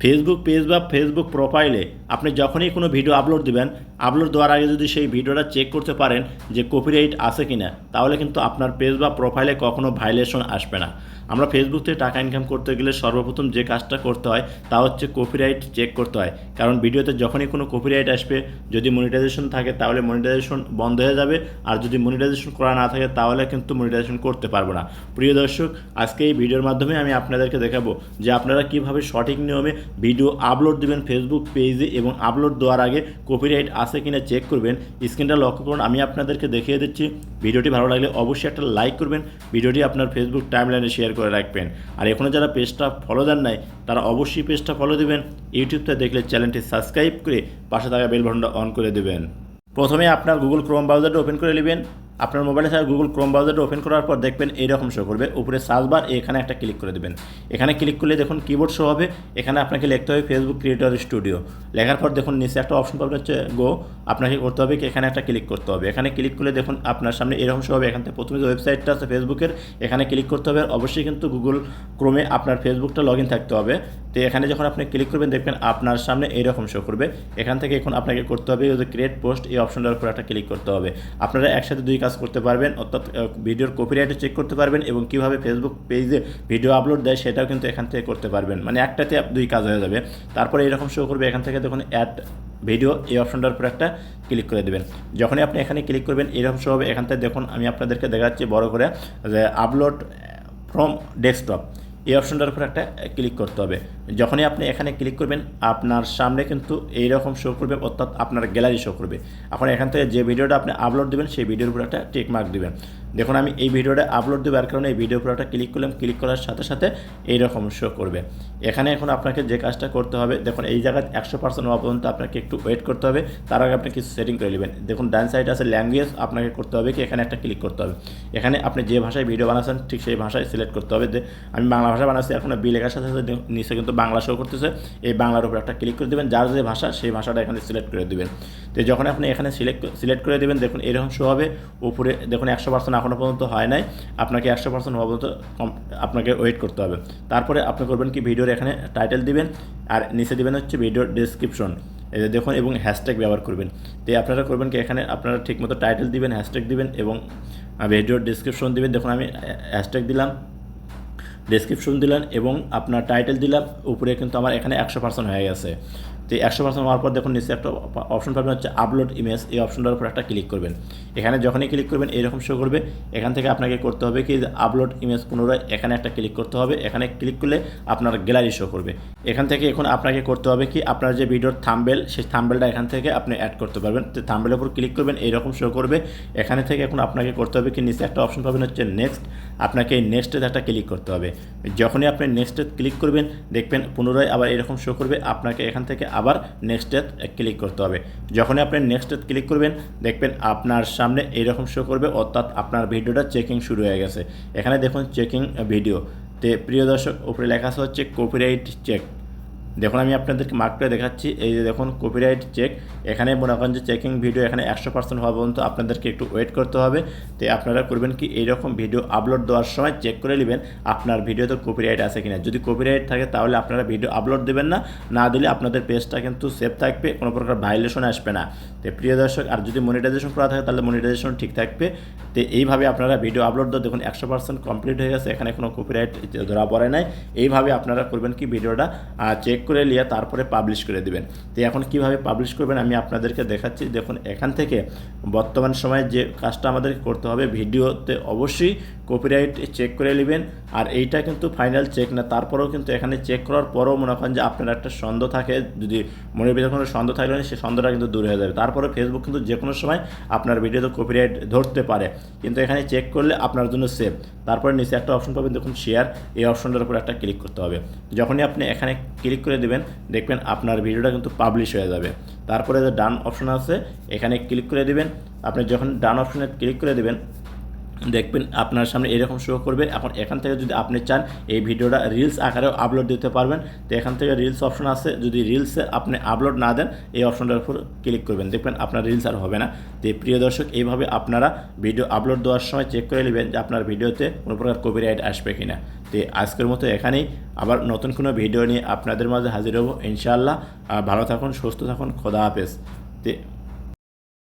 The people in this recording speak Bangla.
ফেসবুক পেজ বা ফেসবুক প্রোফাইলে আপনি যখনই কোনো ভিডিও আপলোড দিবেন, আপলোড দেওয়ার আগে যদি সেই ভিডিওটা চেক করতে পারেন যে কপিরাইট আছে কি না, তাহলে কিন্তু আপনার পেজ বা প্রোফাইলে কখনো ভাইলেশন আসবে না। আমরা ফেসবুক থেকে টাকা ইনকাম করতে গেলে সর্বপ্রথম যে কাজটা করতে হয় তা হচ্ছে কপিরাইট চেক করতে হয়। কারণ ভিডিওতে যখনই কোনো কপিরাইট আসবে, যদি মনিটাইজেশন থাকে তাহলে মনিটাইজেশন বন্ধ হয়ে যাবে, আর যদি মনিটাইজেশন করা না থাকে তাহলে কিন্তু মনিটাইজেশন করতে পারবো না। প্রিয় দর্শক, আজকে এই ভিডিওর মাধ্যমে আমি আপনাদেরকে দেখাবো যে আপনারা কীভাবে সঠিক নিয়মে ভিডিও আপলোড দেবেন ফেসবুক পেজে, এবং আপলোড দেওয়ার আগে কপিরাইট আছে কিনা চেক করবেন। স্ক্রিনটা লক্ষ্য করুন, আমি আপনাদেরকে দেখিয়ে দিচ্ছি। ভিডিওটি ভালো লাগলে অবশ্যই একটা লাইক করবেন, ভিডিওটি আপনার ফেসবুক টাইমলাইনে শেয়ার করে রাখবেন। আর এখনও যারা পেজটা ফলো দেন নাই তারা অবশ্যই পেজটা ফলো দেবেন। ইউটিউবটা দেখলে চ্যানেলটি সাবস্ক্রাইব করে পাশে থাকা বেল বাটনটা অন করে দেবেন। প্রথমে আপনার গুগল ক্রোম ব্রাউজারটা ওপেন করে নেবেন। আপনার মোবাইলে থাকা গুগল ক্রোম ব্রাউজারটা ওপেন করার পর দেখবেন এইরকম শো করবে, উপরে সার্চ বার, এখানে একটা ক্লিক করে দেবেন। এখানে ক্লিক করলে দেখুন কিবোর্ড শো হবে, এখানে আপনাকে লিখতে হবে ফেসবুক ক্রিয়েটর স্টুডিও। লেখার পর দেখুন নিচে একটা অপশন পাবেন হচ্ছে গো। আপনাকে করতে হবে কি এখানে একটা ক্লিক করতে হবে। এখানে ক্লিক করলে দেখুন আপনার সামনে এরকম শো হবে। এখান থেকে প্রথমে যে ওয়েবসাইটটা আছে ফেসবুকের, এখানে ক্লিক করতে হবে। অবশ্যই কিন্তু গুগল ক্রোমে আপনার ফেসবুকটা লগ ইন থাকতে হবে। তো এখানে যখন আপনি ক্লিক করবেন দেখবেন আপনার সামনে এইরকম শো করবে। এখান থেকে এখন আপনাকে করতে হবে যে ক্রিয়েট পোস্ট, এই অপশনটার উপর একটা ক্লিক করতে হবে। আপনারা একসাথে দুই কাজ করতে পারবেন, অর্থাৎ ভিডিওর কপিরাইটও চেক করতে পারবেন এবং কীভাবে ফেসবুক পেজে ভিডিও আপলোড দেয় সেটাও কিন্তু এখান থেকে করতে পারবেন। মানে একটাতে দুই কাজ হয়ে যাবে। তারপরে এরকম শো করবে, এখান থেকে দেখুন অ্যাড ভিডিও, এই অপশনটার উপর একটা ক্লিক করে দেবেন। যখনই আপনি এখানে ক্লিক করবেন এরকম শো হবে। এখান থেকে দেখুন আমি আপনাদেরকে দেখাচ্ছি বড় করে যে আপলোড ফ্রম ডেস্কটপ, এই অপশনটার উপর একটা ক্লিক করতে হবে। যখনই আপনি এখানে ক্লিক করবেন আপনার সামনে কিন্তু এইরকম শো করবে, অর্থাৎ আপনার গ্যালারি শো করবে। এখন এখান থেকে যে ভিডিওটা আপনি আপলোড দেবেন সেই ভিডিওর উপর একটা টিক মার্ক দেবেন। দেখুন আমি এই ভিডিওটা আপলোড দেবো, এর কারণে এই ভিডিওর উপর একটা ক্লিক করলাম। ক্লিক করার সাথে সাথে এইরকম শো করবে। এখানে এখন আপনাকে যে কাজটা করতে হবে, দেখুন এই জায়গায় 100% হওয়া পর্যন্ত আপনাকে একটু ওয়েট করতে হবে। তার আগে আপনি কিছু সেটিং করে নেবেন। দেখুন ডান সাইডে আছে ল্যাঙ্গুয়েজ, আপনাকে করতে হবে কি এখানে একটা ক্লিক করতে হবে। এখানে আপনি যে ভাষায় ভিডিও বানাচ্ছেন ঠিক সেই ভাষায় সিলেক্ট করতে হবে। যে আমি বাংলা ভাষা বানাচ্ছি, এখন বি লেখার সাথে সাথে নিচে কিন্তু বাংলা শো করতেছে, এই বাংলার উপর একটা ক্লিক করে দেবেন। যার যে ভাষা সেই ভাষাটা এখানে সিলেক্ট করে দেবেন। তো যখন আপনি এখানে সিলেক্ট করে দেবেন দেখুন এরকম শো হবে। উপরে দেখুন 100% এখনও পর্যন্ত হয় নাই, আপনাকে 100% হওয়া পর্যন্ত আপনাকে ওয়েট করতে হবে। তারপরে আপনি করবেন কি ভিডিওর এখানে টাইটেল দিবেন, আর নিচে দিবেন হচ্ছে ভিডিওর ডেসক্রিপশন, এই যে দেখুন, এবং হ্যাশট্যাগ ব্যবহার করবেন। তো আপনারা করবেন কি এখানে আপনারা ঠিকমতো টাইটেল দিবেন, হ্যাশট্যাগ দিবেন এবং ভিডিওর ডেসক্রিপশন দিবেন। দেখুন আমি হ্যাশট্যাগ দিলাম, ডেসক্রিপশন দিলেন এবং আপনার টাইটেল দিলাম। উপরে কিন্তু আমার এখানে 100% হয়ে গেছে। তো 100% হওয়ার পর দেখুন নিচে একটা অপশন পাবেন হচ্ছে আপলোড ইমেজ, এই অপশনটার উপর একটা ক্লিক করবেন। এখানে যখনই ক্লিক করবেন এরকম শো করবে। এখান থেকে আপনাকে করতে হবে কি আপলোড ইমেজ, পুনরায় এখানে একটা ক্লিক করতে হবে। এখানে ক্লিক করলে আপনার গ্যালারি শো করবে। এখান থেকে এখন আপনাকে করতে হবে কি আপনার যে ভিডিওর থাম্বনেল, সেই থাম্বনেলটা এখান থেকে আপনি অ্যাড করতে পারবেন। তো থাম্বনেলের উপর ক্লিক করবেন, এইরকম শো করবে। এখানে থেকে এখন আপনাকে করতে হবে কি নিচে একটা অপশন পাবেন হচ্ছে নেক্সট, আপনাকে এই নেক্সটে একটা ক্লিক করতে হবে। যখনই আপনি নেক্সটে ক্লিক করবেন দেখবেন পুনরায় আবার এরকম শো করবে। আপনাকে এখান থেকে আবার নেক্সটে ক্লিক করতে হবে। যখনই আপনি নেক্সটে ক্লিক করবেন দেখবেন আপনার সামনে এইরকম শো করবে, অর্থাৎ আপনার ভিডিওটা চেকিং শুরু হয়ে গেছে। এখানে দেখুন চেকিং ভিডিও। তো প্রিয় দর্শক, উপরে লেখা আছে হচ্ছে কপিরাইট চেক। দেখুন আমি আপনাদেরকে মার্ক করে দেখাচ্ছি, এই যে দেখুন কপিরাইট চেক। এখানে মনে করেন যে চেকিং ভিডিও এখানে 100% হওয়া পর্যন্ত আপনাদেরকে একটু ওয়েট করতে হবে। তো আপনারা করবেন কি এইরকম ভিডিও আপলোড দেওয়ার সময় চেক করে নেবেন আপনার ভিডিওতে কপিরাইট আছে কিনা। যদি কপিরাইট থাকে তাহলে আপনারা ভিডিও আপলোড দেবেন না, না দিলে আপনাদের পেজটা কিন্তু সেভ থাকবে, কোনো প্রকার ভাইলেশন আসবে না। তো প্রিয় দর্শক, আর যদি মনিটাইজেশন করা থাকে তাহলে মনিটাইজেশন ঠিক থাকবে। তো এইভাবে আপনারা ভিডিও আপলোড দেওয়া দেখুন 100% কমপ্লিট হয়ে গেছে, এখানে কোনো কপিরাইট ধরা পড়ে নাই। এইভাবে আপনারা করবেন কি ভিডিওটা চেক করে নিয়ে তারপরে পাবলিশ করে দেবেন। তো এখন কিভাবে পাবলিশ করবেন আমি আপনাদেরকে দেখাচ্ছি। দেখুন এখান থেকে বর্তমান সময়ে যে কাজটা আমাদেরকে করতে হবে, ভিডিওতে অবশ্যই কপিরাইট চেক করে নেবেন। আর এইটা কিন্তু ফাইনাল চেক না, তারপরেও কিন্তু এখানে চেক করার পরেও মনে করেন যে আপনার একটা সন্দেহ থাকে, যদি মনের ভিতরে কোনো সন্দেহ থাকলে সেই সন্দেহটা কিন্তু দূর হয়ে যাবে। তারপরে ফেসবুক কিন্তু যে কোনো সময় আপনার ভিডিওতে কপিরাইট ধরতে পারে, কিন্তু এখানে চেক করলে আপনার জন্য সেভ। তারপরে নিচে একটা অপশন পাবেন দেখুন শেয়ার, এই অপশনটার উপর একটা ক্লিক করতে হবে। যখনই আপনি এখানে ক্লিক করে দেবেন দেখবেন আপনার ভিডিওটা কিন্তু পাবলিশ হয়ে যাবে। তারপরে যে ডান অপশন আছে এখানে ক্লিক করে দেবেন। আপনি যখন ডান অপশনে ক্লিক করে দেবেন দেখবেন আপনার সামনে এরকম শো করবে। এখন এখান থেকে যদি আপনি চান এই ভিডিওটা রিলস আকারেও আপলোড দিতে পারবেন। তো এখান থেকে রিলস অপশন আছে, যদি রিলসে আপনি আপলোড না দেন এই অপশনটার উপর ক্লিক করবেন, দেখবেন আপনার রিলস আর হবে না। তো প্রিয় দর্শক, এইভাবে আপনারা ভিডিও আপলোড দেওয়ার সময় চেক করে নেবেন যে আপনার ভিডিওতে কোনো প্রকার কপিরাইট আসবে কিনা। তো আজকের মতো এখানেই, আবার নতুন কোনো ভিডিও নিয়ে আপনাদের মাঝে হাজির হব ইনশাআল্লাহ। ভালো থাকুন, সুস্থ থাকুন, খোদা হাফেজ। তো